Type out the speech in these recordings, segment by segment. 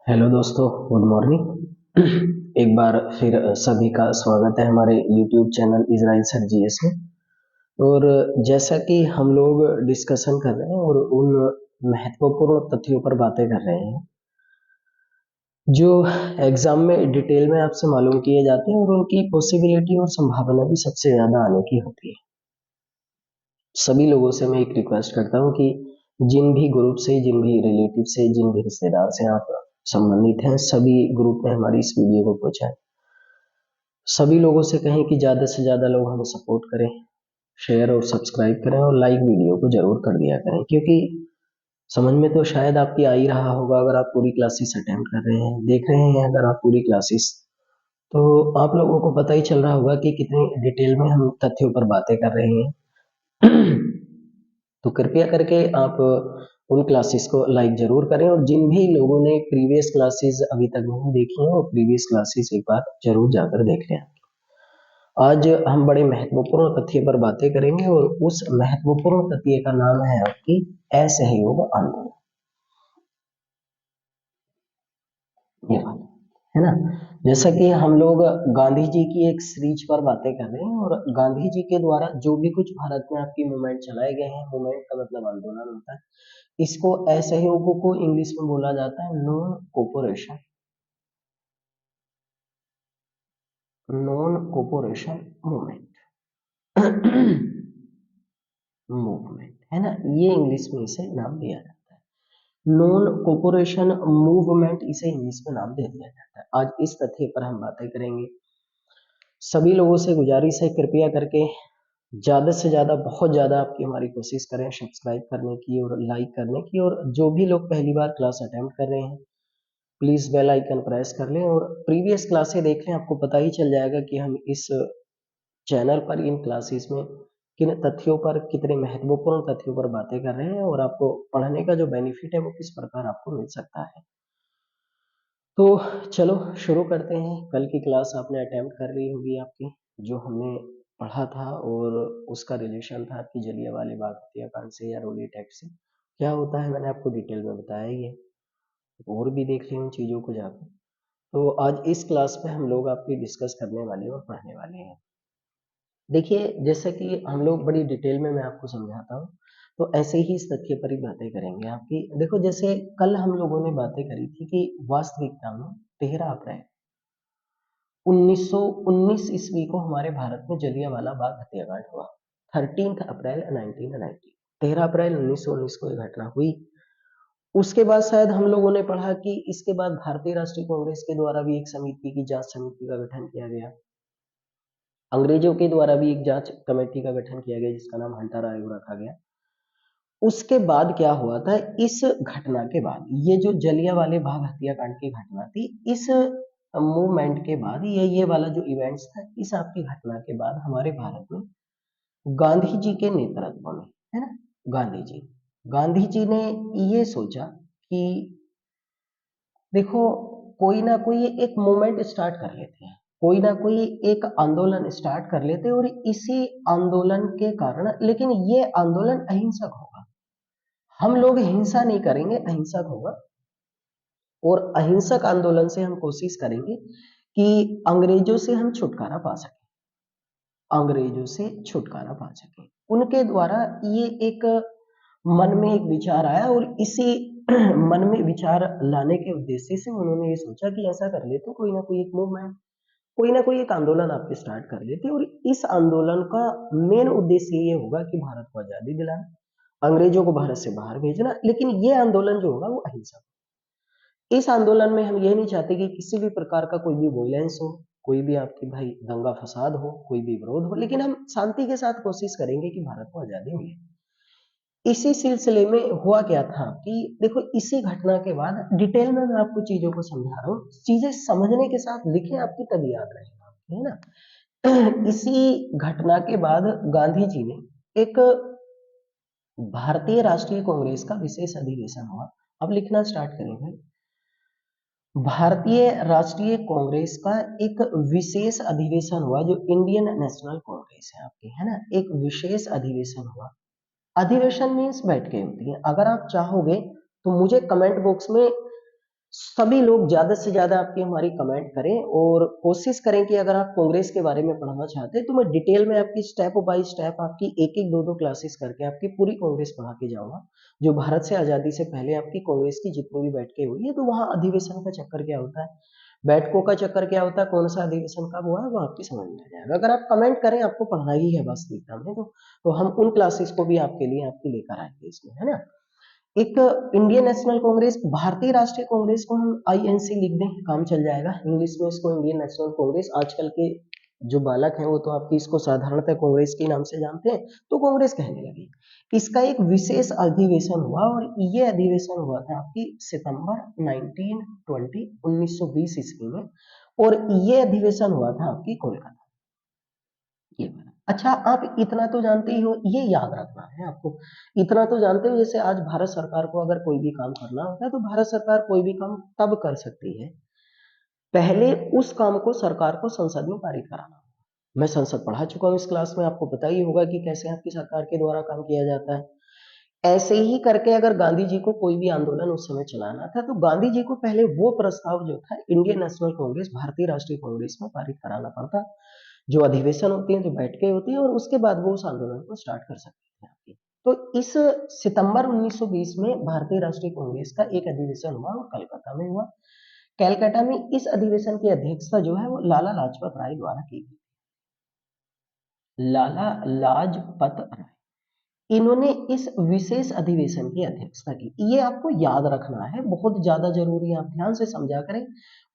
Hello दोस्तों, good morning. एक बार फिर सभी का स्वागत है हमारे YouTube channel Israel sir GS में। और जैसा कि हम लोग डिस्कशन कर रहे हैं और उन महत्वपूर्ण तथ्यों पर बातें कर रहे हैं जो एग्जाम में डिटेल में आपसे मालूम किए जाते हैं और उनकी पॉसिबिलिटी और संभावना भी सबसे ज्यादा आने की होती है। सभी लोगों से मैं एक रिक्वेस्ट करता हूँ कि जिन भी ग्रुप से, जिन भी रिलेटिव से, जिन भी रिश्तेदार से आप संबंधित हैं, सभी ग्रुप में हमारी इस वीडियो को पहुंचाएं। सभी लोगों से कहें कि ज़्यादा से ज़्यादा लोग हमें सपोर्ट करें, शेयर और सब्सक्राइब करें और लाइक वीडियो को ज़रूर कर दिया करें, क्योंकि समझ में तो शायद आपकी आ ही रहा होगा अगर आप पूरी क्लासेस अटेम्प्ट कर रहे हैं, देख रहे हैं अगर आप पूरी क्लासेस, तो आप लोगों को पता ही चल रहा होगा कि कितनी डिटेल में हम तथ्यों पर बातें कर रहे हैं। तो कृपया करके आप उन क्लासेस को लाइक जरूर करें और जिन भी लोगों ने प्रीवियस क्लासेस अभी तक नहीं देखी हैं वो प्रीवियस क्लासेस एक बार जरूर जाकर देख लें। आज हम बड़े महत्वपूर्ण तथ्य पर बातें करेंगे और उस महत्वपूर्ण तथ्य का नाम है आपकी असहयोग आंदोलन। ये वाला है ना। जैसा कि हम लोग गांधी जी की एक सीरीज पर बातें कर रहे हैं और गांधी जी के द्वारा जो भी कुछ भारत में आपकी मूवमेंट चलाए गए हैं, मूवमेंट का मतलब आंदोलन होता है, इसको असहयोग को इंग्लिश में बोला जाता है non corporation, non corporation movement. Movement है ना, ये इंग्लिश में इसे नाम दिया जाता है। नॉन कोपोरेशन मूवमेंट इसे इंग्लिश में नाम दे दिया जाता है। आज इस तथ्य पर हम बातें करेंगे। सभी लोगों से गुजारिश है कृपया करके ज्यादा से ज्यादा, बहुत ज्यादा आपकी हमारी कोशिश करें सब्सक्राइब करने की और लाइक करने की, और जो भी लोग पहली बार क्लास अटेम्प्ट कर रहे हैं प्लीज बेल आइकन प्रेस कर लें और प्रीवियस क्लासें देख लें। आपको पता ही चल जाएगा कि हम इस चैनल पर इन क्लासेस में किन तथ्यों पर, कितने महत्वपूर्ण तथ्यों पर बातें कर रहे हैं और आपको पढ़ने का जो बेनिफिट है वो किस प्रकार आपको मिल सकता है। तो चलो शुरू करते हैं। कल की क्लास आपने अटेम्प्ट कर ली होगी आपकी, जो हमने पढ़ा था और उसका रिलेशन था आपकी जलियांवाला बाग हत्याकांड से या रोलिट एक्ट से। क्या होता है मैंने आपको डिटेल में बताया ही है, और भी देख लें उन चीज़ों को जाकर। तो आज इस क्लास में हम लोग आपकी डिस्कस करने वाले और पढ़ने वाले हैं। देखिए, जैसे कि हम लोग बड़ी डिटेल में मैं आपको समझाता हूँ, तो ऐसे ही इस तथ्य पर ही बातें करेंगे आपकी। देखो, जैसे कल हम लोगों ने बातें करी थी कि वास्तविकता में 13 अप्रैल 1919 ईस्वी को हमारे भारत में जलियांवाला बाग हत्याकांड हुआ। 13 अप्रैल 1990, 13 अप्रैल 1919 को यह घटना हुई। उसके बाद शायद हम लोगों ने पढ़ा कि इसके बाद भारतीय राष्ट्रीय कांग्रेस के द्वारा भी एक समिति की, जांच समिति का गठन किया गया। अंग्रेजों के द्वारा भी एक जांच कमेटी का गठन किया गया जिसका नाम हंटर आयोग रखा गया। उसके बाद क्या हुआ था, इस घटना के बाद, ये जो जलियांवाले बाग हत्याकांड की घटना थी, इस मूवमेंट के बाद, ये वाला जो इवेंट्स था, इस आपकी घटना के बाद हमारे भारत में गांधी जी के नेतृत्व में, है ना, गांधी जी ने ये सोचा कि देखो, कोई ना कोई एक मूवमेंट स्टार्ट कर लेते हैं, कोई ना कोई एक आंदोलन स्टार्ट कर लेते हैं और इसी आंदोलन के कारण, लेकिन ये आंदोलन अहिंसक होगा, हम लोग हिंसा नहीं करेंगे, अहिंसक होगा। और अहिंसक आंदोलन से हम कोशिश करेंगे कि अंग्रेजों से हम छुटकारा पा सके, अंग्रेजों से छुटकारा पा सके। उनके द्वारा ये एक मन में एक विचार आया और इसी मन में विचार लाने के उद्देश्य से उन्होंने ये सोचा कि ऐसा कर लेते, कोई ना कोई एक मूवमेंट, कोई ना कोई एक आंदोलन आपके स्टार्ट कर लेते और इस आंदोलन का मेन उद्देश्य ये होगा कि भारत को आजादी दिलाना, अंग्रेजों को भारत से बाहर भेजना, लेकिन ये आंदोलन जो होगा वो अहिंसक। इस आंदोलन में हम ये नहीं चाहते कि किसी भी प्रकार का कोई भी वॉयलेंस हो, कोई भी आपकी भाई दंगा फसाद हो, कोई भी विरोध हो, लेकिन हम शांति के साथ कोशिश करेंगे कि भारत को आजादी मिले। इसी सिलसिले में हुआ क्या था कि देखो, इसी घटना के बाद डिटेल में मैं आपको चीजों को समझा रहा हूँ, चीजें समझने के साथ लिखे आपकी तभी याद रहेगा, है ना। इसी घटना के बाद गांधी जी ने एक भारतीय राष्ट्रीय कांग्रेस का विशेष अधिवेशन हुआ। अब लिखना स्टार्ट करेंगे। भारतीय राष्ट्रीय कांग्रेस का एक विशेष अधिवेशन हुआ, जो इंडियन नेशनल कांग्रेस है आपकी, है ना, एक विशेष अधिवेशन हुआ। अधिवेशन मीन्स बैठकें होती हैं। अगर आप चाहोगे तो मुझे कमेंट बॉक्स में सभी लोग ज्यादा से ज्यादा आपकी हमारी कमेंट करें और कोशिश करें कि अगर आप कांग्रेस के बारे में पढ़ना चाहते हैं तो मैं डिटेल में आपकी स्टेप बाय स्टेप आपकी एक एक दो दो क्लासेस करके आपकी पूरी कांग्रेस पढ़ा के जाऊंगा। जो भारत से आजादी से पहले आपकी कांग्रेस की जितनी भी बैठकें हुई है तो वहां अधिवेशन का चक्कर क्या होता है, बैठकों का चक्कर क्या होता है, कौन सा अधिवेशन कब हुआ है, वो आपकी समझ में आ जाएगा। अगर आप कमेंट करें आपको पढ़ना ही है वास्तविकता में तो हम उन क्लासेस को भी आपके लिए आपकी लेकर आएंगे इसमें, है ना। एक इंडियन नेशनल कांग्रेस, भारतीय राष्ट्रीय कांग्रेस को हम आईएनसी लिख दें, काम चल जाएगा। इंग्लिश में इसको इंडियन नेशनल कांग्रेस, आजकल के जो बालक हैं वो तो आपकी इसको साधारणतः कांग्रेस के नाम से जानते हैं तो कांग्रेस कहने लगी। इसका एक विशेष अधिवेशन हुआ और ये अधिवेशन हुआ था आपकी सितंबर 1920 ईस्वी में और ये अधिवेशन हुआ था आपकी कोलकाता। ये वाला। अच्छा, आप इतना तो जानते ही हो, ये याद रखना है आपको। इतना तो जानते हो जैसे आज भारत सरकार को अगर कोई भी काम करना होता है तो भारत सरकार कोई भी काम तब कर सकती है, पहले उस काम को सरकार को संसद में पारित कराना। मैं संसद पढ़ा चुका हूँ इस क्लास में, आपको पता ही होगा कि कैसे आपकी सरकार के द्वारा काम किया जाता है। ऐसे ही करके अगर गांधी जी को कोई भी आंदोलन उस समय चलाना था तो गांधी जी को पहले वो प्रस्ताव जो था इंडियन नेशनल कांग्रेस, भारतीय राष्ट्रीय कांग्रेस में पारित कराना पड़ता। जो अधिवेशन होती है, जो बैठकें होती है और उसके बाद वो उस आंदोलन को स्टार्ट कर सकते थे आपकी। तो इस सितंबर 1920 में भारतीय राष्ट्रीय कांग्रेस का एक अधिवेशन हुआ और कलकत्ता में हुआ। कलकत्ता में इस अधिवेशन की अध्यक्षता जो है वो लाला लाजपत राय द्वारा की गई। लाला लाजपत राय, इन्होंने इस विशेष अधिवेशन की अध्यक्षता की। ये आपको याद रखना है, बहुत ज्यादा जरूरी है, आप ध्यान से समझा करें।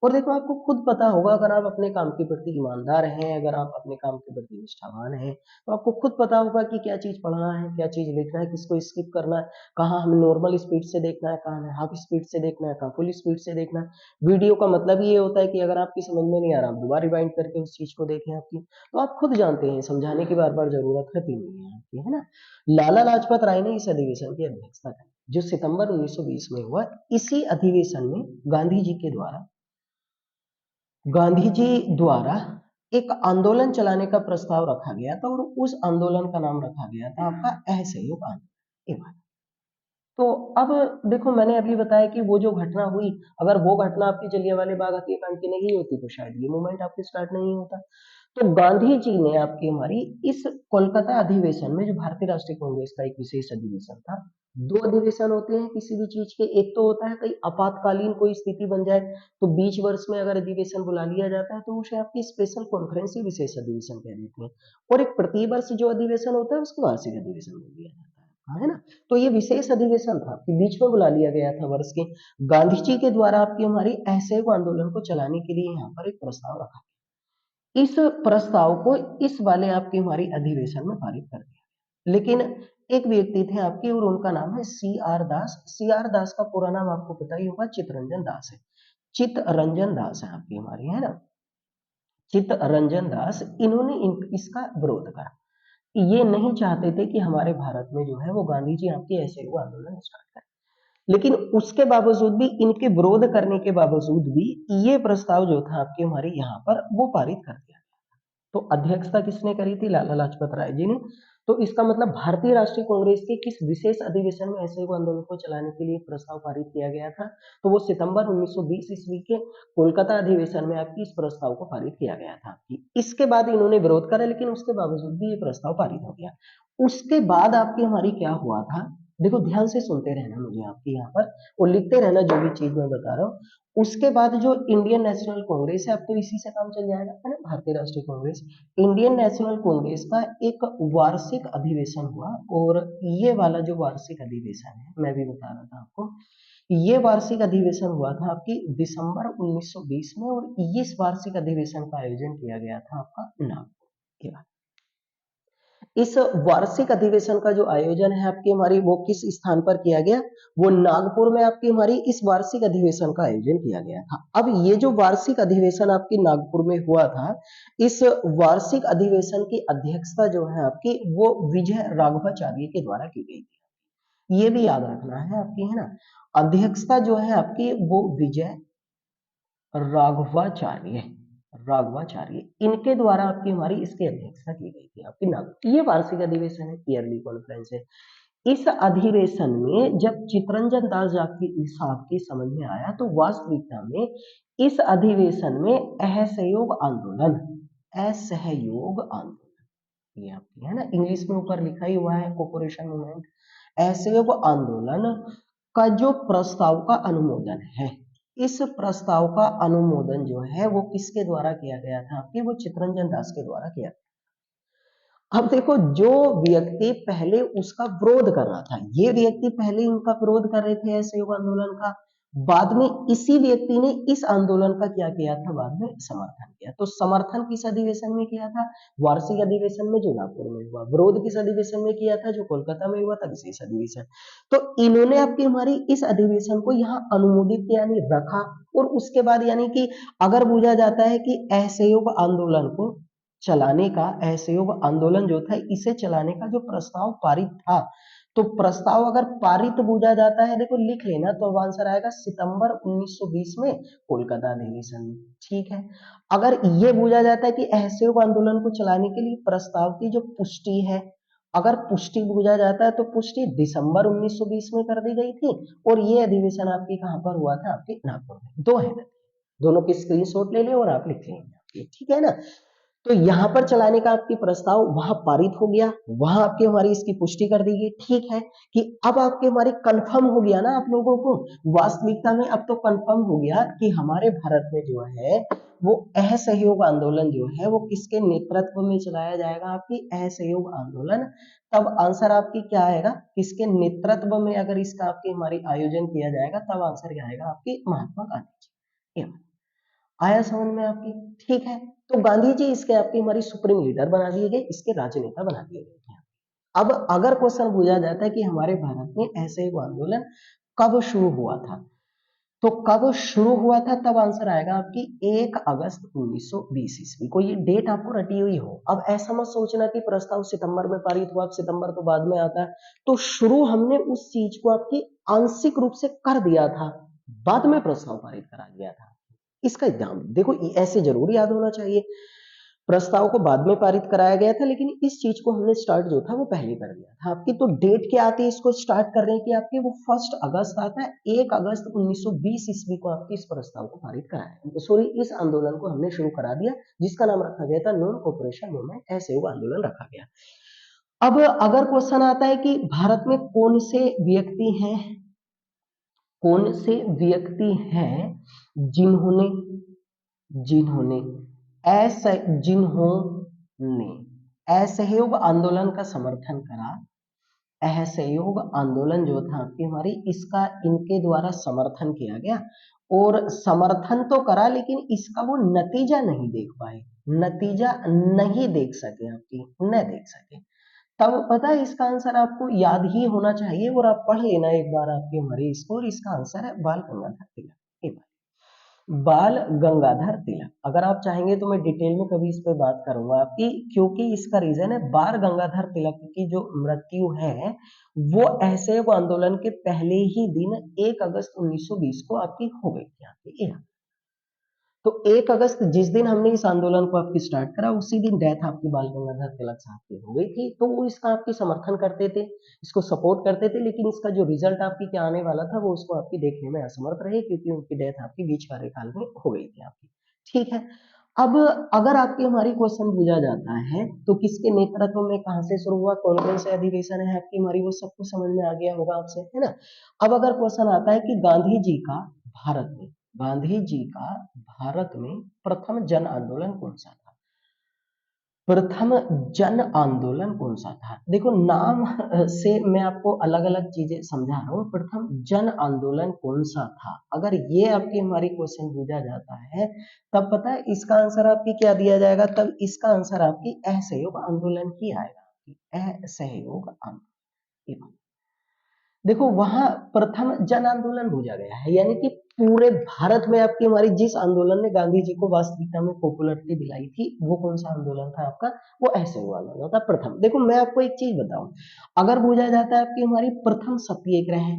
और देखो आपको खुद पता होगा, अगर आप अपने काम के प्रति ईमानदार हैं, अगर आप अपने काम के प्रति निष्ठावान हैं तो आपको खुद पता होगा कि क्या चीज पढ़ना है, क्या चीज लिखना है, किसको स्किप करना है, कहाँ हमें नॉर्मल स्पीड से देखना है, कहाँ हमें हाफ स्पीड से देखना है, कहाँ फुल स्पीड से देखना है। वीडियो का मतलब ये होता है कि अगर आपकी समझ में नहीं आ रहा, आप दोबारा रिवाइंड करके उस चीज को देखें आपकी। तो आप खुद जानते हैं, समझाने की बार बार जरूरत होती नहीं है आपकी, है ना। लाला लाजपत राय ने इस अधिवेशन की अध्यक्षता की जो सितंबर 1920 में हुआ। इसी अधिवेशन में गांधी जी द्वारा एक आंदोलन चलाने का प्रस्ताव रखा गया था और उस आंदोलन का नाम रखा गया था आपका असहयोग आंदोलन। तो अब देखो, मैंने अभी बताया कि वो जो घटना हुई, अगर वो घटना आपकी जलियांवाले बाग हत्याकांड की नहीं होती तो शायद ये मूवमेंट आपकी स्टार्ट नहीं होता। तो गांधी जी ने आपकी हमारी इस कोलकाता अधिवेशन में, जो भारतीय राष्ट्रीय कांग्रेस का एक विशेष अधिवेशन था, दो अधिवेशन होते हैं किसी भी चीज के। एक तो होता है कहीं आपातकालीन कोई स्थिति बन जाए तो बीच वर्ष में अगर अधिवेशन बुला लिया जाता है तो उसे आपकी स्पेशल कॉन्फ्रेंस ही विशेष अधिवेशन कह देते हैं। और एक प्रति वर्ष जो अधिवेशन होता है उसको वार्षिक अधिवेशन बोल दिया जाता है ना। तो ये विशेष अधिवेशन था कि बीच में बुला लिया गया था वर्ष के। गांधी जी के द्वारा आपकी हमारी असहयोग आंदोलन को चलाने के लिए यहाँ पर एक प्रस्ताव रखा। इस प्रस्ताव को इस वाले आपकी हमारी अधिवेशन में पारित कर दिया। लेकिन एक व्यक्ति थे आपके और उनका नाम है सी आर दास। सी आर दास का पूरा नाम आपको पता ही होगा, चित्तरंजन दास है। चित्तरंजन दास है आपकी हमारी, है ना। चित्तरंजन दास, इन्होंने इसका विरोध करा। ये नहीं चाहते थे कि हमारे भारत में जो है वो गांधी जी आपके ऐसे वो आंदोलन स्टार्ट करें। लेकिन उसके बावजूद भी, इनके विरोध करने के बावजूद भी, ये प्रस्ताव जो था आपके हमारे यहाँ पर वो पारित कर दिया। तो अध्यक्षता किसने करी थी? लाला लाजपत राय जी ने। तो इसका मतलब भारतीय राष्ट्रीय कांग्रेस के किस विशेष अधिवेशन में ऐसे आंदोलन को चलाने के लिए प्रस्ताव पारित किया गया था? तो वो सितंबर 1920 ईस्वी के कोलकाता अधिवेशन में आपकी इस प्रस्ताव को पारित किया गया था। इसके बाद इन्होंने विरोध करा लेकिन उसके बावजूद भी ये प्रस्ताव पारित हो गया। उसके बाद आपकी हमारी क्या हुआ था, देखो ध्यान से सुनते रहना मुझे आपके यहाँ पर और लिखते रहना जो भी चीज मैं बता रहा हूँ। उसके बाद जो इंडियन नेशनल कांग्रेस है, अब तो इसी से काम चल जाएगा, है ना। भारतीय राष्ट्रीय कांग्रेस, इंडियन नेशनल कांग्रेस का एक वार्षिक अधिवेशन हुआ और ये वाला जो वार्षिक अधिवेशन है, मैं भी बता रहा था आपको, ये वार्षिक अधिवेशन हुआ था आपकी दिसंबर 1920 में और इस वार्षिक अधिवेशन का आयोजन किया गया था आपका नागपुर। इस वार्षिक अधिवेशन का जो आयोजन है आपकी हमारी, वो किस स्थान पर किया गया? वो नागपुर में आपकी हमारी इस वार्षिक अधिवेशन का आयोजन किया गया था। अब ये जो वार्षिक अधिवेशन आपकी नागपुर में हुआ था, इस वार्षिक अधिवेशन की अध्यक्षता जो है आपकी वो विजय राघवाचार्य के द्वारा की गई थी। ये भी याद रखना है आपकी, है ना। अध्यक्षता जो है आपकी वो विजय राघवाचार्य राघवाचार्य इनके द्वारा आपकी हमारी इसकी अध्यक्षता की गई थी आपकी नागपुर। ये वार्षिक अधिवेशन है, ईयरली कॉन्फ्रेंस है। इस अधिवेशन में जब चितरंजन दास साहब की समझ में आया तो वास्तविकता में इस अधिवेशन में असहयोग आंदोलन, असहयोग आंदोलन, ये आपकी है ना, इंग्लिश में ऊपर लिखा ही हुआ है कोऑपरेशन मूवमेंट, असहयोग आंदोलन का जो प्रस्ताव का अनुमोदन है, इस प्रस्ताव का अनुमोदन जो है वो किसके द्वारा किया गया था आपके, वो चितरंजन दास के द्वारा किया। अब देखो, जो व्यक्ति पहले उसका विरोध कर रहा था, ये व्यक्ति पहले इनका विरोध कर रहे थे असहयोग आंदोलन का, बाद में इसी व्यक्ति ने इस आंदोलन का क्या किया था, बाद में समर्थन किया। तो समर्थन किस अधिवेशन में किया था, वार्षिक अधिवेशन में जो नागपुर में हुआ। विरोध किस अधिवेशन में किया था, जो कोलकाता में हुआ था, विशेष अधिवेशन। तो इन्होंने आपकी हमारी इस अधिवेशन को यहाँ अनुमोदित किया, यानी रखा। और उसके बाद यानी कि अगर पूछा जाता है कि असहयोग आंदोलन को चलाने का, असहयोग आंदोलन जो था इसे चलाने का जो प्रस्ताव पारित था, तो प्रस्ताव अगर पारित बूझा जाता है, देखो लिख लेना, तो अब आंसर आएगा सितंबर 1920 में कोलकाता अधिवेशन में। ठीक है, अगर ये बूझा जाता है कि असहयोग आंदोलन को चलाने के लिए प्रस्ताव की जो पुष्टि है, अगर पुष्टि बूझा जाता है तो पुष्टि दिसंबर 1920 में कर दी गई थी, और ये अधिवेशन आपके कहां पर हुआ था, आपके नागपुर में। दो है, दोनों की स्क्रीनशॉट ले लें और आप लिख लेंगे, ठीक है ना। तो यहां पर चलाने का आपकी प्रस्ताव वहां पारित हो गया, वहां आपकी हमारी इसकी पुष्टि कर दी गई। ठीक है कि अब आपके हमारी कंफर्म हो गया ना आप लोगों को, वास्तविकता में अब तो कंफर्म हो गया कि हमारे भारत में जो है वो असहयोग आंदोलन जो है वो किसके नेतृत्व में चलाया जाएगा, आपकी असहयोग आंदोलन। तब आंसर आपकी क्या आएगा, किसके नेतृत्व में अगर इसका आपके हमारी आयोजन किया जाएगा, तब आंसर क्या आएगा, आपकी महात्मा गांधी जी। आया समझ में आपकी, ठीक है। तो गांधी जी इसके आपकी हमारी सुप्रीम लीडर बना दिए गए, इसके राजनेता बना दिए गए। अब अगर क्वेश्चन पूछा जाता है कि हमारे भारत में ऐसे आंदोलन कब शुरू हुआ था, तो कब शुरू हुआ था, तब आंसर आएगा आपकी 1 अगस्त 1920 ईस्वी को। ये डेट आपको रटी हुई हो। अब ऐसा मत सोचना कि प्रस्ताव सितंबर में पारित हुआ, सितंबर तो बाद में आता है। तो शुरू हमने उस चीज को आपकी आंशिक रूप से कर दिया था, बाद में प्रस्ताव पारित करा दिया था। इसका एग्जाम देखो, ऐसे जरूर याद होना चाहिए। प्रस्ताव को बाद में पारित कराया गया था, लेकिन इस चीज को हमने स्टार्ट जो था वो पहले कर दिया था आपकी। तो डेट क्या आती है इसको स्टार्ट कर रहे हैं कि आपकी वो 1 अगस्त आता है, 1 अगस्त 1920 ईस्वी को आपकी इस प्रस्ताव को पारित कराया, तो सॉरी इस आंदोलन को हमने शुरू करा दिया, जिसका नाम रखा गया था नॉन कोऑपरेशन मूवमेंट, असहयोग आंदोलन रखा गया। अब अगर क्वेश्चन आता है कि भारत में कौन से व्यक्ति हैं, कौन से व्यक्ति हैं जिन्होंने जिन्होंने जिन्होंने असहयोग आंदोलन का समर्थन करा। असहयोग आंदोलन जो था आपकी हमारी, इसका इनके द्वारा समर्थन किया गया, और समर्थन तो करा लेकिन इसका वो नतीजा नहीं देख पाए, नतीजा नहीं देख सके आपकी, न देख सके। तब पता है इसका आंसर आपको याद ही होना चाहिए, और आप पढ़ लेना एक बार आपके हमारे इसको, और इसका आंसर है बाल गंगाधर तिलक। बाल गंगाधर तिलक। अगर आप चाहेंगे तो मैं डिटेल में कभी इस पे बात करूंगा आपकी, क्योंकि इसका रीजन है बाल गंगाधर तिलक की जो मृत्यु है वो असहयोग आंदोलन के पहले ही दिन 1 अगस्त 1920 को आपकी हो गई थी आपकी। तो 1 अगस्त जिस दिन हमने इस आंदोलन को आपकी स्टार्ट करा, उसी दिन डेथ आपकी बाल गंगाधर तिलक साहब की हो गई थी। तो वो इसका आपकी समर्थन करते थे, इसको सपोर्ट करते थे, लेकिन इसका जो रिजल्ट आपकी क्या आने वाला था वो उसको आपकी देखने में असमर्थ रहे, क्योंकि उनकी डेथ आपकी बीच कार्यकाल में हो गई थी आपकी। ठीक है, अब अगर आपकी हमारी क्वेश्चन पूछा जाता है तो किसके नेतृत्व में कहां से शुरू हुआ, कौन कौन से अधिवेशन है आपकी हमारी, वो सबको समझ में आ गया होगा आपसे, है ना। अब अगर क्वेश्चन आता है कि गांधी जी का भारत में, गांधी जी का भारत में प्रथम जन आंदोलन कौन सा था, प्रथम जन आंदोलन कौन सा था। देखो नाम से मैं आपको अलग अलग चीजें समझा रहा हूँ। प्रथम जन आंदोलन कौन सा था, अगर ये आपकी हमारी क्वेश्चन पूछा जाता है, तब पता है इसका आंसर आपकी क्या दिया जाएगा, तब इसका आंसर आपकी असहयोग आंदोलन ही आएगा, असहयोग आंदोलन। देखो वहां प्रथम जन आंदोलन भेजा गया है, यानी कि पूरे भारत में आपकी हमारी जिस आंदोलन ने गांधी जी को वास्तविकता में पॉपुलरिटी दिलाई थी, वो कौन सा आंदोलन था आपका, वो ऐसे हुआ आंदोलन था प्रथम। देखो मैं आपको एक चीज बताऊं, अगर पूछा जाता है आपकी हमारी प्रथम सत्याग्रह है,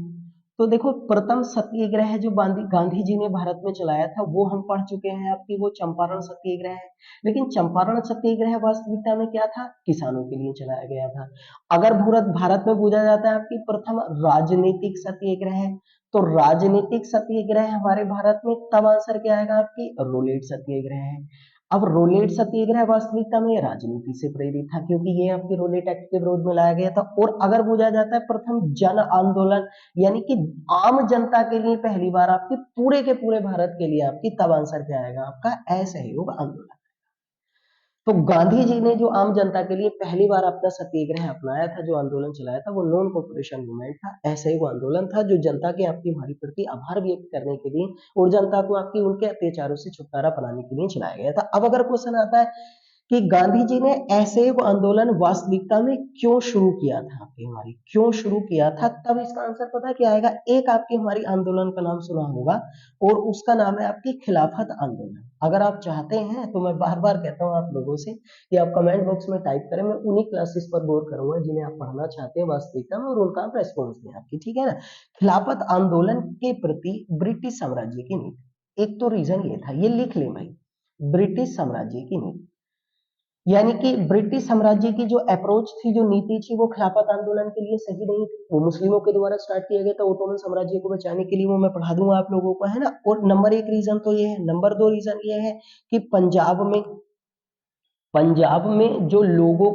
तो देखो प्रथम सत्याग्रह जो गांधी जी ने भारत में चलाया था वो हम पढ़ चुके हैं आपकी, वो चंपारण सत्याग्रह है। लेकिन चंपारण सत्याग्रह वास्तविकता में क्या था, किसानों के लिए चलाया गया था। अगर भारत में पूछा जाता है आपकी प्रथम राजनीतिक सत्याग्रह है, तो राजनीतिक सत्याग्रह हमारे भारत में तब आंसर क्या आएगा आपकी, रोलेट सत्याग्रह है। अब रोलेट सत्याग्रह वास्तविकता में राजनीति से प्रेरित था, क्योंकि ये आपके रोलेट एक्ट के विरोध में लाया गया था। और अगर पूछा जाता है प्रथम जन आंदोलन, यानी कि आम जनता के लिए पहली बार आपके पूरे के पूरे भारत के लिए आपकी, तब आंसर क्या आएगा आपका, असहयोग आंदोलन। तो गांधी जी ने जो आम जनता के लिए पहली बार अपना सत्याग्रह अपनाया था, जो आंदोलन चलाया था, वो नॉन कोऑपरेशन मूवमेंट था, असहयोग आंदोलन था, जो जनता के आपकी हमारी प्रति आभार व्यक्त करने के लिए और जनता को आपकी उनके अत्याचारों से छुटकारा पाने के लिए चलाया गया था। अब अगर क्वेश्चन आता है कि गांधी जी ने असहयोग आंदोलन वास्तविकता में क्यों शुरू किया था, आपकी हमारी क्यों शुरू किया था, तब इसका आंसर पता क्या आएगा। एक आपकी हमारी आंदोलन का नाम सुना होगा और उसका नाम है आपकी खिलाफत आंदोलन। अगर आप चाहते हैं तो मैं बार बार कहता हूं आप लोगों से कि आप कमेंट बॉक्स में टाइप करें, मैं उन्हीं क्लासेस पर गौर करूंगा जिन्हें आप पढ़ना चाहते हैं वास्तविकता में, और उनका आप रेस्पॉन्स दें आपकी, ठीक है ना। खिलाफत आंदोलन के प्रति ब्रिटिश साम्राज्य की नीति, एक तो रीजन ये था, ये लिख लें भाई, ब्रिटिश साम्राज्य की नीति, यानी कि ब्रिटिश साम्राज्य की जो अप्रोच थी, जो नीति थी, वो खिलाफत आंदोलन के लिए सही नहीं थी। वो मुस्लिमों के द्वारा स्टार्ट किया गया था ओटोमन साम्राज्य को बचाने के लिए, वो मैं पढ़ा दूंगा आप लोगों को, है ना। और नंबर एक रीजन तो ये है। नंबर दो रीजन ये है कि पंजाब में जो लोगों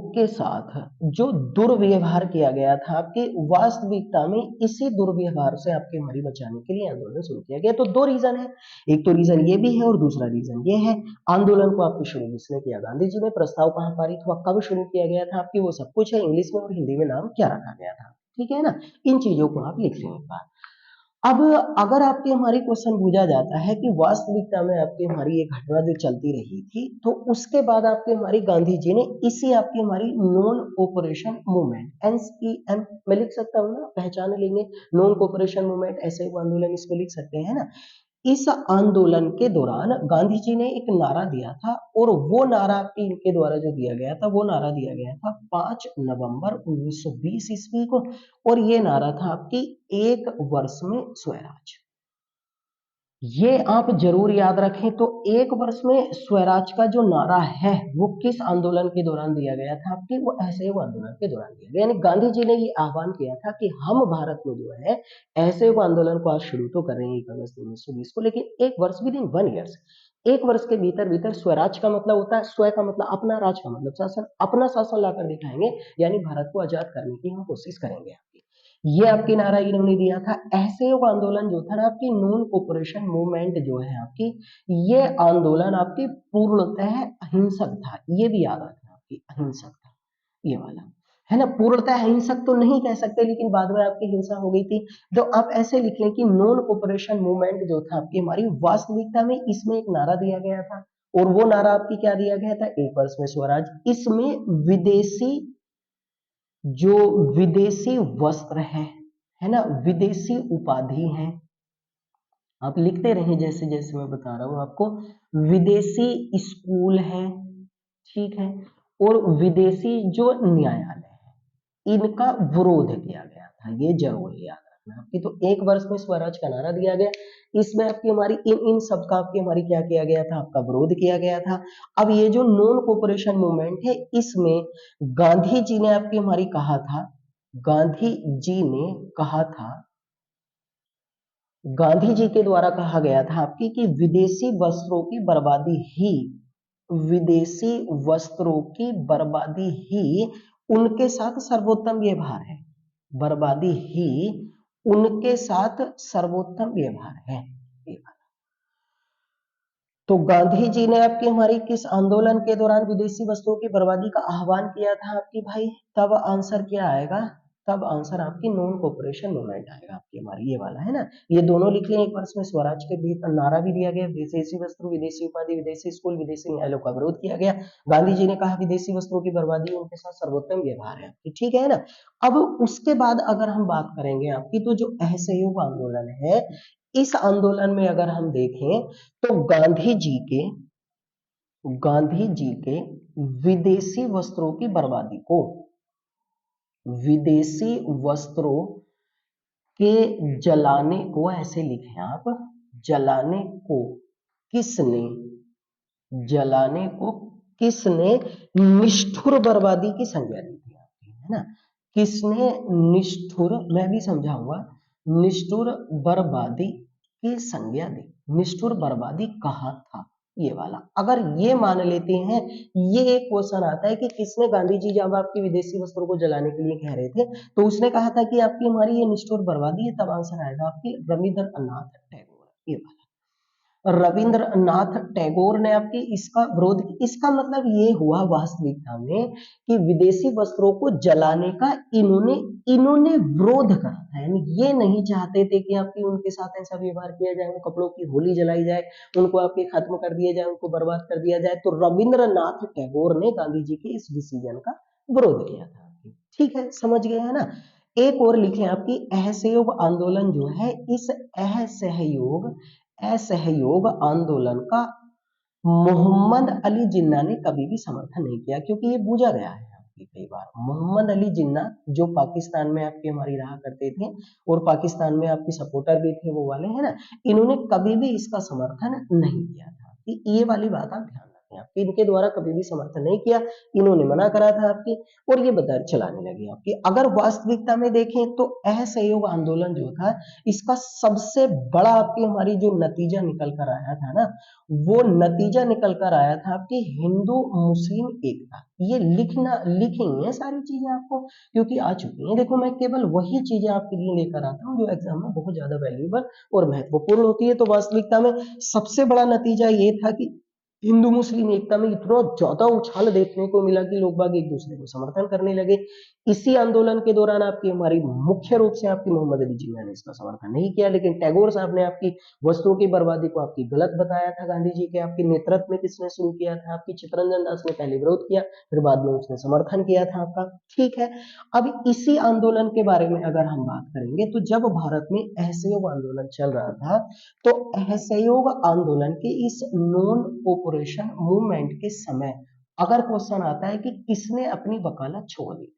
के साथ जो दुर्व्यवहार किया गया था आपके, वास्तविकता में इसी दुर्व्यवहार से आपके हमारी बचाने के लिए आंदोलन शुरू किया गया। तो दो रीजन है, एक तो रीजन ये भी है और दूसरा रीजन ये है। आंदोलन को आपको शुरू किसने किया, गांधी जी ने। प्रस्ताव कहां पारित हुआ, कब शुरू किया गया था आपकी, वो सब कुछ है, इंग्लिश में और हिंदी में नाम क्या रखा गया था, ठीक है ना। इन चीजों को आप लिख लें एक बार। अब अगर आपके हमारी क्वेश्चन पूछा जाता है कि वास्तविकता में आपकी हमारी ये घटना जो चलती रही थी, तो उसके बाद आपके हमारी गांधी जी ने इसी आपकी हमारी नॉन कोऑपरेशन मूवमेंट, NCM में लिख सकता हूँ ना, पहचान लेंगे, नॉन कोऑपरेशन मूवमेंट, ऐसे आंदोलन इस पे लिख सकते हैं ना। इस आंदोलन के दौरान गांधी जी ने एक नारा दिया था, और वो नारा आपके इनके द्वारा जो दिया गया था, वो नारा दिया गया था 5 नवंबर 1920 ईस्वी को। और ये नारा था आपकी, एक वर्ष में स्वराज। ये आप जरूर याद रखें। तो एक वर्ष में स्वराज का जो नारा है, वो किस आंदोलन के दौरान दिया गया था आपके, वो असहयोग आंदोलन के दौरान दिया गया। यानी गांधी जी ने ये आह्वान किया था कि हम भारत में जो है असहयोग आंदोलन को आज शुरू तो कर रहे हैं 1 अगस्त 1920 को, लेकिन एक वर्ष विद इन 1 ईयर, एक वर्ष के भीतर भीतर स्वराज का मतलब होता है, स्व का मतलब अपना, राज का मतलब शासन, अपना शासन लाकर दिखाएंगे, यानी भारत को आजाद करने की हम कोशिश करेंगे आपकी। ये आपकी नारा इन्होंने दिया था। असहयोग आंदोलन जो था ना आपकी, नॉन कोऑपरेशन मूवमेंट जो है आपकी, ये आंदोलन आपकी पूर्णतः अहिंसक था। ये भी याद रखना आपकी, अहिंसक था ये वाला, है ना। पूर्णतः अहिंसक तो नहीं कह सकते, लेकिन बाद में आपकी हिंसा हो गई थी। तो आप ऐसे लिख लें कि नॉन कोऑपरेशन मूवमेंट जो था आपकी हमारी, वास्तविकता में इसमें एक नारा दिया गया था, और वो नारा आपकी क्या दिया गया था, एक वर्ष में स्वराज। इसमें विदेशी, जो विदेशी वस्त्र है ना, विदेशी उपाधि है, आप लिखते रहें जैसे जैसे मैं बता रहा हूं आपको। विदेशी स्कूल है, ठीक है, और विदेशी जो न्यायालय है, इनका विरोध किया गया था। ये जरूर याद रखना आपकी। तो एक वर्ष में स्वराज का नारा दिया गया, इसमें आपकी हमारी इन इन सब का आपकी हमारी क्या किया गया था, आपका विरोध किया गया था। अब ये जो नॉन कोऑपरेशन मूवमेंट है, इसमें गांधी जी ने आपकी हमारी कहा था, गांधी जी ने कहा था, गांधी जी के द्वारा कहा गया था आपकी कि विदेशी वस्त्रों की बर्बादी ही उनके साथ सर्वोत्तम व्यवहार है। बर्बादी ही उनके साथ सर्वोत्तम व्यवहार है। तो गांधी जी ने आपकी हमारी किस आंदोलन के दौरान विदेशी वस्तुओं की बर्बादी का आह्वान किया था आपकी भाई, तब आंसर क्या आएगा, तब आंसर आपकी नॉन कोऑपरेशन मूवमेंट आएगा आपकी हमारी, ये वाला है ना। ये दोनों लिख लें। एक वर्ष में स्वराज के भी नारा भी दिया गया, विदेशी वस्त्र, विदेशी उपाधि, विदेशी स्कूल, विदेशी न्यायालयों का विरोध किया गया। गांधी जी ने कहा विदेशी वस्त्रों की बर्बादी उनके साथ सर्वोत्तम व्यवहार है आपकी, ठीक है ना। अब उसके बाद अगर हम बात करेंगे आपकी, तो जो असहयोग आंदोलन है, इस आंदोलन में अगर हम देखें तो गांधी जी के विदेशी वस्त्रों की बर्बादी को विदेशी वस्त्रों के जलाने को, ऐसे लिखें आप, जलाने को किसने, जलाने को किसने निष्ठुर बर्बादी की संज्ञा दी थी आपकी, है ना। किसने निष्ठुर, मैं भी समझाऊंगा, निष्ठुर बर्बादी की संज्ञा दी, निष्ठुर बर्बादी कहा था, ये वाला। अगर ये मान लेते हैं, ये एक क्वेश्चन आता है कि किसने, गांधी जी जब आपकी विदेशी वस्त्रों को जलाने के लिए कह रहे थे तो उसने कहा था कि आपकी हमारी ये निष्ठुर बर्बादी है, तब आंसर आएगा आपकी रविंद्रनाथ टैगोर, ये वाला। रविंद्रनाथ टैगोर ने आपकी इसका विरोध, इसका मतलब ये हुआ वास्तविकता में कि विदेशी वस्त्रों को जलाने का इन्होंने इन्होंने विरोध करा था, यानी ये नहीं चाहते थे कि आपकी उनके साथ ऐसा व्यवहार किया जाए, उन कपड़ों की होली जलाई जाए, उनको आपके खत्म कर दिया जाए, उनको बर्बाद कर दिया जाए। तो रविंद्रनाथ टैगोर ने गांधी जी के इस डिसीजन का विरोध किया था। ठीक है, समझ गए है ना। एक और लिखें आपकी, असहयोग आंदोलन जो है, इस असहयोग आंदोलन का मोहम्मद अली जिन्ना ने कभी भी समर्थन नहीं किया, क्योंकि ये पूछा गया है आपकी कई बार। मोहम्मद अली जिन्ना जो पाकिस्तान में आपके हमारी रहा करते थे और पाकिस्तान में आपके सपोर्टर भी थे, वो वाले है ना, इन्होंने कभी भी इसका समर्थन नहीं किया था। ये वाली बात आप ध्यान रखें, आपकी इनके द्वारा कभी भी समर्थन नहीं किया, इन्होंने मना करा था आपकी, और ये बता चलाने लगे आपकी। अगर वास्तविकता में देखें तो असहयोग आंदोलन जो था, इसका सबसे बड़ा आपकी हमारी जो नतीजा निकल कर आया था ना, वो नतीजा निकल कर आया था आपकी हिंदू मुस्लिम एकता। ये लिखेंगे सारी चीजें आपको, क्योंकि आ चुकी हैं। देखो, मैं केवल वही चीजें आपके लिए लेकर आता हूँ जो एग्जाम में बहुत ज्यादा वैल्यूएबल और महत्वपूर्ण होती है। तो वास्तविकता में सबसे बड़ा नतीजा ये था कि हिंदू मुस्लिम एकता में इतना ज्यादा उछाल देखने को मिला कि लोग बाग एक दूसरे को समर्थन करने लगे। इसी आंदोलन के दौरान आपकी हमारी मुख्य रूप से आपकी मोहम्मद अली जिन्ना ने इसका समर्थन नहीं किया, लेकिन टैगोर साहब ने आपकी वस्तुओं की बर्बादी को आपकी गलत बताया था। गांधी जी के आपके नेतृत्व में किसने शुरू किया था, आपकी चित्तरंजन दास ने पहले विरोध किया, फिर बाद में उसने समर्थन किया था आपका। ठीक है, अब इसी आंदोलन के बारे में अगर हम बात करेंगे, तो जब भारत में असहयोग आंदोलन चल रहा था, तो असहयोग आंदोलन के इस नॉन कोऑपरेशन मूवमेंट के समय अगर क्वेश्चन आता है कि किसने अपनी वकालत छोड़ दी,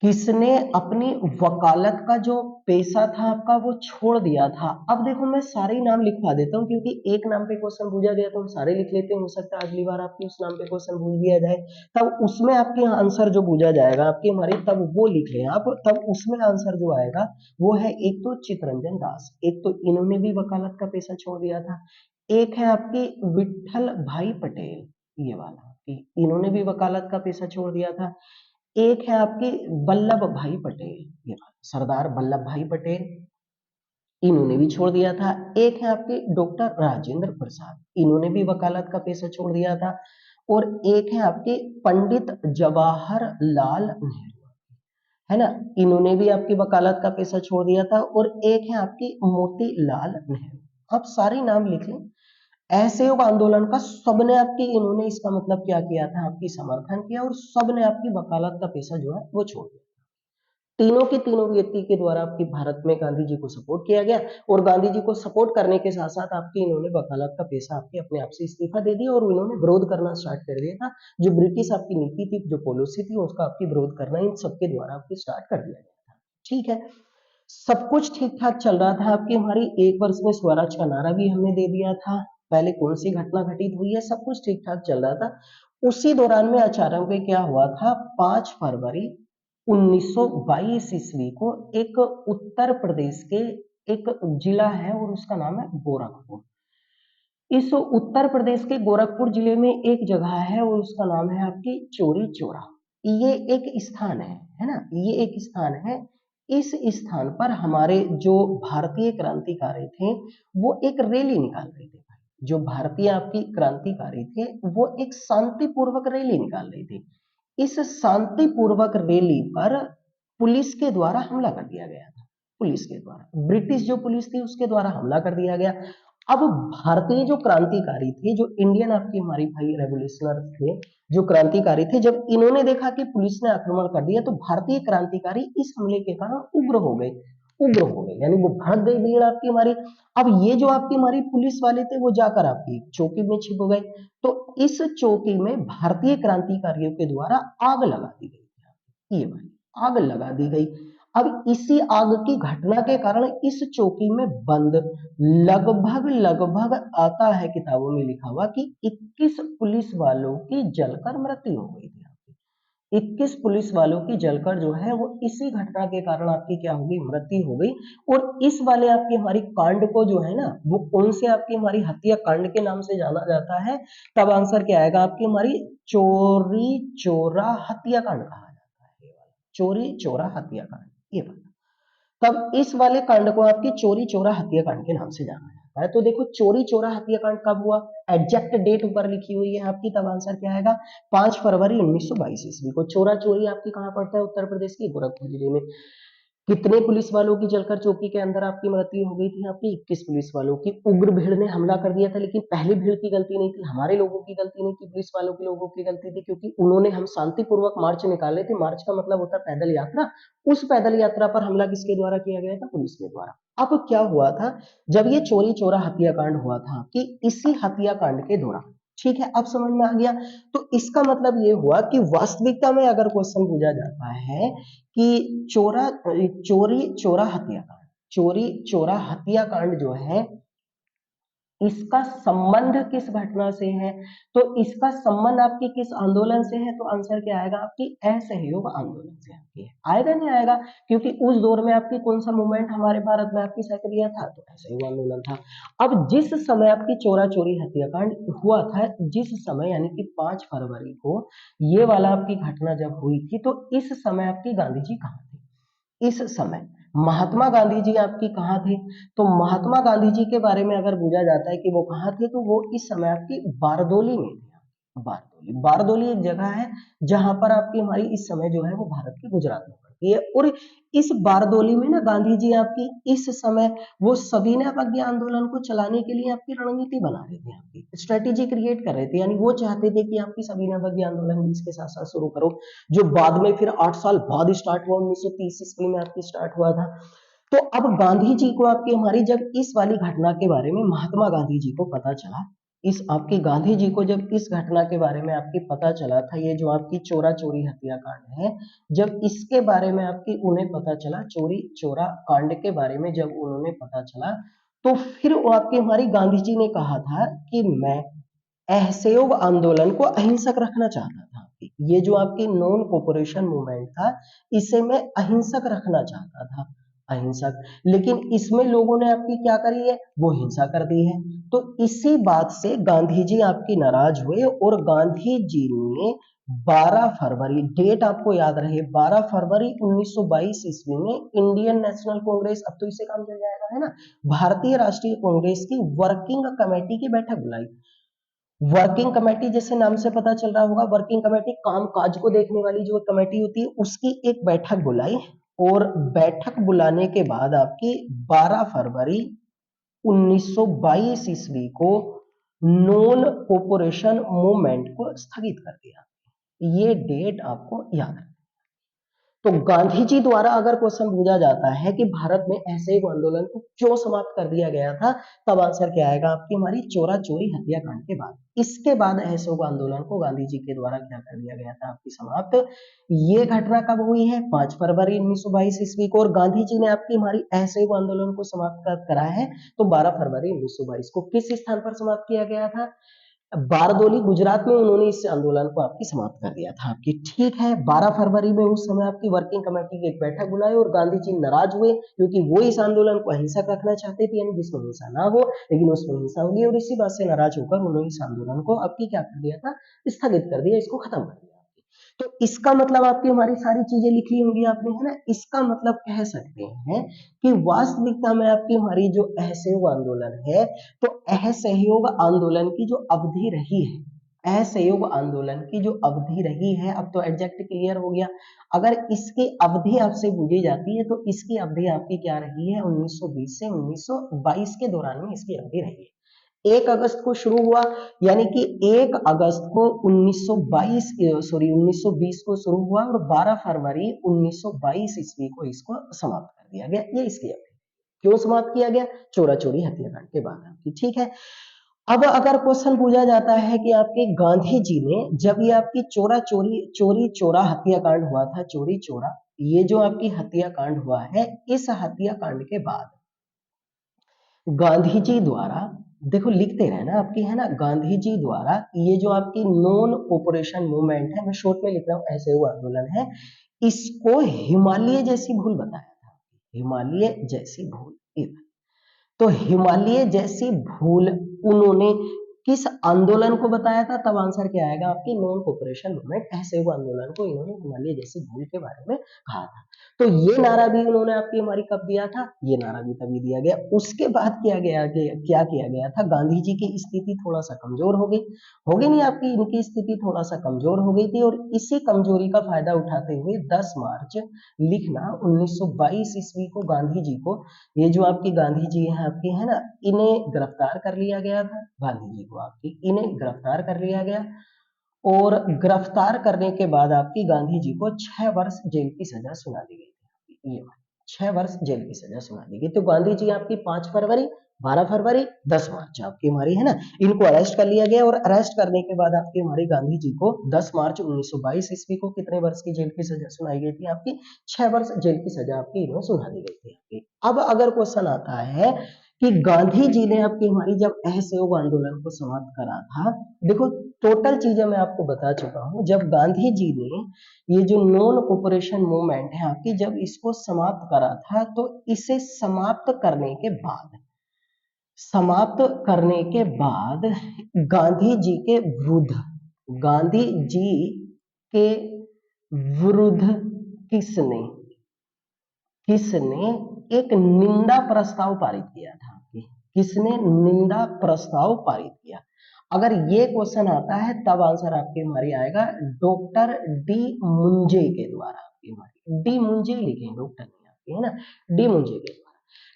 किसने अपनी वकालत का जो पेशा था आपका वो छोड़ दिया था। अब देखो, मैं सारे नाम लिखवा देता हूँ, क्योंकि एक नाम पे क्वेश्चन पूछा गया तो हम सारे लिख लेते हैं, हो सकता है अगली बार आपकी उस नाम पे क्वेश्चन पूछ दिया जाए, तब उसमें आपके आंसर जो पूछा जाएगा आपकी हमारी, तब वो लिख लें आप, तब उसमें आंसर जो आएगा वो है, एक तो चित्तरंजन दास, एक तो इन्होंने भी वकालत का पेशा छोड़ दिया था, एक है आपकी विट्ठल भाई पटेल, ये वाला, इन्होंने भी वकालत का पेशा छोड़ दिया था। एक है आपके वल्लभ भाई पटेल, ये सरदार वल्लभ भाई पटेल, इन्होंने भी छोड़ दिया था। एक है आपके डॉक्टर राजेंद्र प्रसाद, इन्होंने भी वकालत का पेशा छोड़ दिया था। और एक है आपके पंडित जवाहरलाल नेहरू, है ना, इन्होंने भी आपकी वकालत का पेशा छोड़ दिया था। और एक है आपकी मोतीलाल नेहरू। आप सारे नाम लिख लें। असहयोग आंदोलन का सबने आपकी, इन्होंने इसका मतलब क्या किया था, आपकी समर्थन किया, और सबने आपकी वकालत का पेशा जो है वो छोड़ दिया। तीनों के तीनों व्यक्ति के द्वारा आपकी भारत में गांधी जी को सपोर्ट किया गया, और गांधी जी को सपोर्ट करने के साथ साथ आपकी इन्होंने वकालत का पेशा आपके अपने आप से इस्तीफा दे दिया, और इन्होंने विरोध करना स्टार्ट कर दिया था। जो ब्रिटिश आपकी नीति थी, जो पॉलिसी थी, उसका आपकी विरोध करना इन सबके द्वारा आपकी स्टार्ट कर दिया गया था। ठीक है, सब कुछ ठीक ठाक चल रहा था आपकी हमारी, एक वर्ष में स्वराज का नारा भी हमने दे दिया था, पहले कौन सी घटना घटित हुई है, सब कुछ ठीक ठाक चल रहा था। उसी दौरान में अचानक में क्या हुआ था, 5 फरवरी 1922 ईस्वी को एक उत्तर प्रदेश के एक जिला है और उसका नाम है गोरखपुर। इस उत्तर प्रदेश के गोरखपुर जिले में एक जगह है और उसका नाम है आपकी चौरी चौरा। ये एक स्थान है ना, ये एक स्थान है। इस स्थान पर हमारे जो भारतीय क्रांतिकारी थे वो एक रैली निकाल रहे थे। जो भारतीय आपकी क्रांतिकारी थे वो एक शांतिपूर्वक रैली निकाल रहे थे। इस शांतिपूर्वक रैली पर पुलिस के द्वारा हमला कर दिया गया था। पुलिस के द्वारा, ब्रिटिश जो पुलिस थी उसके द्वारा हमला कर दिया गया। अब भारतीय जो क्रांतिकारी थे, जो इंडियन आपकी हमारी भाई रेवोल्यूशनर थे, जो क्रांतिकारी थे, जब इन्होंने देखा कि पुलिस ने आक्रमण कर दिया, तो भारतीय क्रांतिकारी इस हमले के कारण उग्र हो गए, यानी वो भाग गई भीड़ आपकी हमारी। अब ये जो आपकी हमारी पुलिस वाले थे वो जाकर आपकी चौकी में छिप गए, तो इस चौकी में भारतीय क्रांतिकारियों के द्वारा आग लगा दी गई। ये वाली आग लगा दी गई। अब इसी आग की घटना के कारण इस चौकी में बंद लगभग लगभग आता है किताबों में लिखा हुआ कि 21 पुलिस वालों की जलकर मृत्यु हो गई थी। 21 पुलिस वालों की जलकर जो है वो इसी घटना के कारण आपकी क्या हो गई, मृत्यु हो गई। और इस वाले आपकी हमारी कांड को जो है ना वो कौन से आपकी हमारी हत्या कांड के नाम से जाना जाता है? तब आंसर क्या आएगा आपकी हमारी चोरी चोरा हत्याकांड कहा जाता है। ये वाला चोरी चोरा हत्याकांड, ये वाला। तब इस वाले कांड को आपकी चोरी चोरा हत्याकांड के नाम से जाना जाता है। तो देखो चोरी चोरा हत्याकांड कब हुआ, एग्जैक्ट डेट ऊपर लिखी हुई है आपकी, तब आंसर क्या आएगा 5 फरवरी 1922 ईस्वी को। चोरा चोरी आपकी कहाँ पड़ता है, उत्तर प्रदेश के गोरखपुर जिले में। कितने पुलिस वालों की जलकर चौकी के अंदर आपकी मृत्यु हो गई थी, आपकी 21 पुलिस वालों की। उग्र भीड़ ने हमला कर दिया था, लेकिन पहली भीड़ की गलती नहीं थी, हमारे लोगों की गलती नहीं थी, पुलिस वालों के लोगों की गलती थी, क्योंकि उन्होंने हम शांतिपूर्वक मार्च निकाले थे। मार्च का मतलब होता है पैदल यात्रा। उस पैदल यात्रा पर हमला किसके द्वारा किया गया था, पुलिस के द्वारा। अब क्या हुआ था, जब ये चोरी चोरा हत्याकांड हुआ था कि इसी हत्याकांड के दौरान, ठीक है अब समझ में आ गया। तो इसका मतलब ये हुआ कि वास्तविकता में अगर क्वेश्चन पूछा जाता है कि चोरी चोरा हत्याकांड, चोरी चोरा हत्याकांड जो है इसका संबंध किस घटना से है, तो इसका संबंध आपके किस आंदोलन से है, तो आंसर क्या आएगा आपकी असहयोग आंदोलन से आपकी है। आएगा नहीं आएगा, क्योंकि उस दौर में आपकी कौन सा मूवमेंट हमारे भारत में आपकी सक्रिय था, तो असहयोग आंदोलन था। अब जिस समय आपकी चोरा चोरी हत्याकांड हुआ था, जिस समय यानी कि 5 फरवरी को ये वाला आपकी घटना जब हुई थी, तो इस समय आपकी गांधी जी कहाँ थे, इस समय महात्मा गांधी जी आपकी कहाँ थे? तो महात्मा गांधी जी के बारे में अगर पूछा जाता है कि वो कहाँ थे, तो वो इस समय आपकी बारदोली में थे। बारदोली, बारदोली एक जगह है जहां पर आपकी हमारी इस समय जो है वो भारत के गुजरात में पड़ती है। और इस बारदोली में ना गांधी जी आपकी इस समय वो सविनय अवज्ञा आंदोलन को चलाने के लिए आपकी रणनीति बना रहे थे, आपकी स्ट्रेटेजी क्रिएट कर रहे थे। यानी वो चाहते थे कि आपकी सविनय अवज्ञा आंदोलन भी इसके साथ साथ शुरू करो, जो बाद में फिर 8 साल बाद स्टार्ट हुआ, 1930 ईस्वी में आपकी स्टार्ट हुआ था। तो अब गांधी जी को आपकी हमारी जब इस वाली घटना के बारे में महात्मा गांधी जी को पता चला, इस आपकी गांधी जी को जब इस घटना के बारे में आपकी पता चला था, ये जो आपकी चोरा चोरी हत्याकांड है, जब इसके बारे में आपकी उन्हें पता चला, चोरी चोरा कांड के बारे में जब उन्होंने पता चला, तो फिर वो आपकी हमारी गांधी जी ने कहा था कि मैं असहयोग आंदोलन को अहिंसक रखना चाहता था। ये जो आपकी नॉन कोऑपरेशन मूवमेंट था, इसे मैं अहिंसक रखना चाहता था, अहिंसक। लेकिन इसमें लोगों ने आपकी क्या करी है, वो हिंसा कर दी है। तो इसी बात से गांधी जी आपकी नाराज हुए और गांधी जी ने 12 फरवरी, डेट आपको याद रहे, 12 फरवरी 1922 ईस्वी में इंडियन नेशनल कांग्रेस, अब तो इससे काम चल जाएगा है ना, भारतीय राष्ट्रीय कांग्रेस की वर्किंग कमेटी की बैठक बुलाई। वर्किंग कमेटी जैसे नाम से पता चल रहा होगा, वर्किंग कमेटी काम काज को देखने वाली जो कमेटी होती है, उसकी एक बैठक बुलाई। और बैठक बुलाने के बाद आपकी 12 फरवरी 1922 ईस्वी को नॉन कोऑपरेशन मूवमेंट को स्थगित कर दिया। ये डेट आपको याद है। तो गांधी जी द्वारा अगर क्वेश्चन पूछा जाता है कि भारत में ऐसे एक आंदोलन को क्यों समाप्त कर दिया गया था, तब आंसर क्या आएगा आपकी हमारी चोरा चोरी हत्याकांड के बाद। इसके बाद असहयोग आंदोलन को गांधी जी के द्वारा क्या कर दिया गया था आपकी समाप्त। ये घटना कब हुई है, 5 फरवरी 1922 ईस्वी को। और गांधी जी ने आपकी हमारी असहयोग आंदोलन को समाप्त करा है तो 12 फरवरी 1922 को। किस स्थान पर समाप्त किया गया था, बारदोली गुजरात में उन्होंने इस आंदोलन को आपकी समाप्त कर दिया था आपकी, ठीक है। 12 फरवरी में उस समय आपकी वर्किंग कमेटी की एक बैठक बुलाई और गांधी जी नाराज हुए, क्योंकि वो इस आंदोलन को अहिंसक रखना चाहते थे, यानी जिसमें हिंसा ना हो, लेकिन उसमें हिंसा होगी। और इसी बात से नाराज होकर उन्होंने इस आंदोलन को आपकी क्या कर दिया था, स्थगित कर दिया, इसको खत्म कर दिया। तो इसका मतलब आपकी हमारी सारी चीजें लिखी होंगी आपने, है ना। इसका मतलब कह सकते हैं कि वास्तविकता में आपकी हमारी जो असहयोग आंदोलन है, तो असहयोग आंदोलन की जो अवधि रही है, असहयोग आंदोलन की जो अवधि रही है, अब तो एग्जैक्ट क्लियर हो गया। अगर इसकी अवधि आपसे पूछी जाती है तो इसकी अवधि आपकी क्या रही है, 1920 से 1922 के दौरान में इसकी अवधि रही है। 1 अगस्त को शुरू हुआ, यानी कि 1 अगस्त को 1920 को शुरू हुआ और 12 फरवरी 1922 ईस्वी को इसको समाप्त कर दिया गया। ये इसकी अवधि। क्यों समाप्त किया गया, चोरा चोरी हत्याकांड के बाद आपकी, ठीक है। अब अगर क्वेश्चन पूछा जाता है कि आपके गांधी जी ने जब ये आपकी चोरी चोरा हत्याकांड हुआ था, चोरी चोरा, ये जो आपकी हत्याकांड हुआ है, इस हत्याकांड के बाद गांधी जी द्वारा, देखो लिखते रहे ना आपकी, है ना, गांधी जी द्वारा ये जो आपकी नॉन कोऑपरेशन मूवमेंट है, मैं शॉर्ट में लिख रहा हूँ, ऐसे हुआ आंदोलन है, इसको हिमालय जैसी भूल बताया था, हिमालय जैसी भूल। तो हिमालय जैसी भूल उन्होंने किस आंदोलन को बताया था? तब आंसर क्या आएगा आपकी, नॉन कोऑपरेशन मूवमेंट, असहयोग आंदोलन को इन्होंने हिमालय जैसी भूल के बारे में कहा था। तो ये नारा भी उन्होंने आपकी हमारी कब दिया था? ये नारा भी तभी दिया गया। उसके बाद क्या किया गया था? गांधी जी की स्थिति थोड़ा सा कमजोर हो गई नहीं आपकी, इनकी स्थिति थोड़ा सा कमजोर हो गई थी, और इसी कमजोरी का फायदा उठाते हुए 10 मार्च लिखना 1922 ईस्वी को गांधी जी को, ये जो आपकी गांधी जी है आपकी, है ना, इन्हें गिरफ्तार कर लिया गया था, गांधी जी को आपकी इन्हें गिरफ्तार कर लिया गया, और गिरफ्तार करने के बाद आपकी गांधी जी को 6 वर्ष जेल की सजा सुना दी गई थी। ये 6 वर्ष जेल की सजा सुना दी गई। तो गांधी जी आपकी 5 फरवरी, 12 फरवरी, 10 मार्च आपकी हमारी, है ना, इनको अरेस्ट कर लिया गया, और अरेस्ट करने के बाद आपकी हमारी गांधी जी को 10 मार्च 1922 ईस्वी को कितने वर्ष की जेल की सजा सुनाई गई थी आपकी? 6 वर्ष जेल की सजा आपकी इन्हें सुना दी गई थी आपकी। अब अगर क्वेश्चन आता है कि गांधी जी ने आपकी हमारी जब असहयोग आंदोलन को समाप्त करा था, देखो टोटल चीजें मैं आपको बता चुका हूं, जब गांधी जी ने ये जो नॉन कोऑपरेशन मूवमेंट है आपकी, जब इसको समाप्त करा था, तो इसे समाप्त करने के बाद गांधी जी के विरुद्ध, गांधी जी के विरुद्ध किसने किसने एक निंदा प्रस्ताव पारित किया था? किसने निंदा प्रस्ताव पारित किया? अगर ये क्वेश्चन आता है तब आंसर आपके हमारी आएगा डॉक्टर डी मुंजे के द्वारा। आपकी हमारी डी मुंजे लिखे, डॉक्टर नहीं आपकी, है ना, डी मुंजे के द्वारा,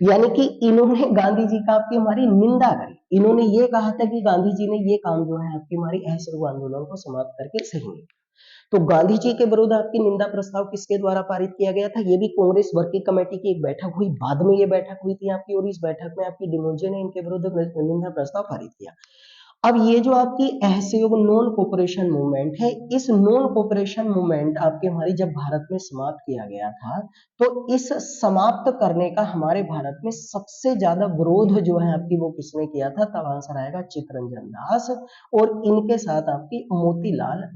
यानी कि इन्होंने गांधी जी का आपकी हमारी निंदा करी। इन्होंने ये कहा था कि गांधी जी ने ये काम जो है आपकी हमारी असहयोग आंदोलन को समाप्त करके सही नहीं। तो गांधी जी के विरुद्ध आपकी निंदा प्रस्ताव किसके द्वारा पारित किया गया था? ये भी कांग्रेस वर्किंग कमेटी की एक बैठक हुई, बाद में ये बैठक हुई थी आपकी, और इस बैठक में आपकी डिमोजे ने इनके विरुद्ध निंदा प्रस्ताव पारित किया। अब ये जो आपकी असहयोग नॉन कोऑपरेशन मूवमेंट है, इस नॉन कोऑपरेशन मूवमेंट आपके हमारी जब भारत में समाप्त किया गया था, तो इस समाप्त करने का हमारे भारत में सबसे ज्यादा विरोध जो है आपकी वो किसने किया था? तब आंसर आएगा चित्तरंजन दास, और इनके साथ आपकी मोतीलाल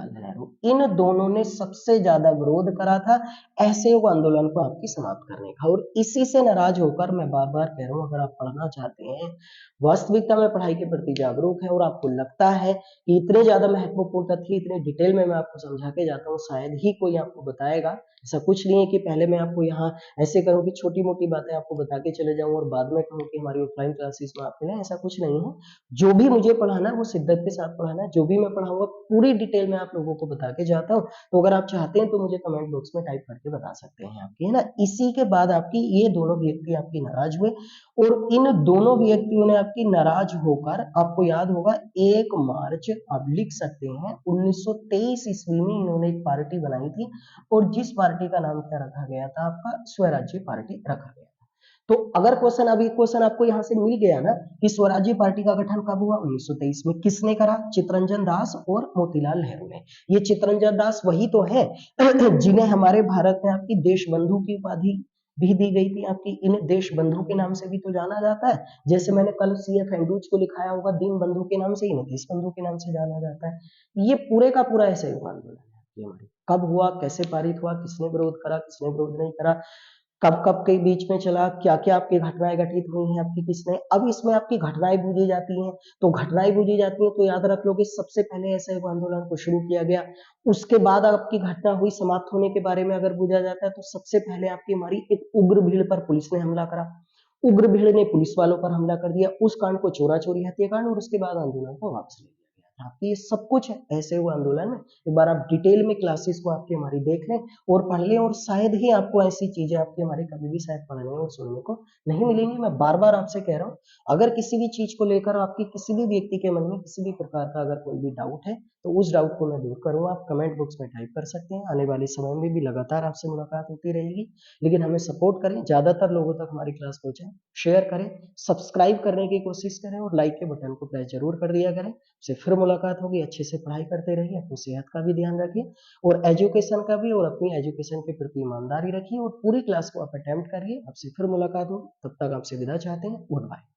नेहरू, इन दोनों ने सबसे ज्यादा विरोध करा था असहयोग आंदोलन को आपकी समाप्त करने का। और इसी से नाराज होकर मैं बार बार कह रहा हूं, अगर आप पढ़ना चाहते हैं, वास्तविकता में पढ़ाई के प्रति जागरूक है, और आपको लगता है कि इतने ज्यादा महत्वपूर्ण तथ्य इतने डिटेल में मैं आपको समझा के जाता हूँ, शायद ही कोई आपको बताएगा। ऐसा कुछ नहीं है कि पहले मैं आपको यहाँ ऐसे करूँ कि छोटी मोटी बातें आपको बता के चले जाऊं और बाद में कहूँ कि हमारी ऑफलाइन क्लासेस में आपके लिए, ऐसा कुछ नहीं है। जो भी मुझे पढ़ाना है वो शिद्दत के साथ पढ़ाना है, जो भी मैं पढ़ाऊंगा पूरी डिटेल में आप लोगों को बता के जाता हूँ। तो अगर आप चाहते हैं तो मुझे कमेंट बॉक्स में टाइप करके बता सकते हैं आपकी, है ना। इसी के बाद आपकी ये दोनों व्यक्ति आपकी नाराज हुए, और इन दोनों व्यक्तियों ने आपकी नाराज होकर, आपको याद होगा 1 मार्च आप लिख सकते हैं 1923 ईस्वी में इन्होंने एक पार्टी बनाई थी, और जिस पार्टी का नाम क्या रखा गया था? आपका स्वराज्य पार्टी रखा गया। तो अगर क्वेश्चन, अभी क्वेश्चन आपको यहां से मिल गया ना कि स्वराज्य पार्टी का गठन कब हुआ? 1923 में। किसने करा? चित्तरंजन दास और मोतीलाल नेहरू ने। ये चित्तरंजन दास वही तो है जिन्हें हमारे भारत में आपकी देश बंधु की उपाधि भी दी गई थी आपकी। इन्हें देश बंधु के नाम से भी तो जाना जाता है, जैसे मैंने कल CF एंड्रूज को लिखाया होगा दीन बंधु के नाम से, इन्हें देश बंधु के नाम से जाना जाता है। ये पूरे का पूरा ऐसे ही आंदोलन है हमारी। कब हुआ, कैसे पारित हुआ, किसने विरोध करा, किसने विरोध नहीं करा, कब कब के बीच में चला, क्या क्या आपकी घटनाएं घटित हुई हैं आपकी, किसने। अब इसमें आपकी घटनाएं बूझी जाती हैं, तो घटनाएं बूझी जाती हैं तो याद रख लो कि सबसे पहले असहयोग आंदोलन को शुरू किया गया, उसके बाद आपकी घटना हुई समाप्त होने के बारे में अगर पूछा जाता है तो सबसे पहले आपकी हमारी एक उग्र भीड़ पर पुलिस ने हमला करा, उग्र भीड़ ने पुलिस वालों पर हमला कर दिया, उस कांड को चोरा चोरी हत्याकांड, और उसके बाद आंदोलन को वापस ले लिया गया था। आपकी ये सब कुछ है ऐसे हुआ आंदोलन में। एक बार आप डिटेल में क्लासेस को आपकी हमारी देख लें और पढ़ लें, और शायद ही आपको ऐसी चीजें आपकी हमारी कभी भी शायद पढ़ने और सुनने को नहीं मिलेंगी। मैं बार बार आपसे कह रहा हूँ, अगर किसी भी चीज को लेकर आपकी किसी भी व्यक्ति के मन में किसी भी प्रकार का अगर कोई भी डाउट है तो उस डाउट को मैं दूर करूँगा। आप कमेंट बॉक्स में टाइप कर सकते हैं। आने वाले समय में भी लगातार आपसे मुलाकात होती रहेगी, लेकिन हमें सपोर्ट करें, ज़्यादातर लोगों तक हमारी क्लास पहुँचाएँ, शेयर करें, सब्सक्राइब करने की कोशिश करें और लाइक के बटन को प्रेस ज़रूर कर दिया करें। आपसे फिर मुलाकात होगी, अच्छे से पढ़ाई करते रहिए, अपनी सेहत का भी ध्यान रखिए और एजुकेशन का भी, और अपनी एजुकेशन के प्रति ईमानदारी रखिए और पूरी क्लास को आप अटेम्प्ट करिए। आपसे फिर मुलाकात होगी, तब तक आपसे विदा चाहते हैं। Good bye.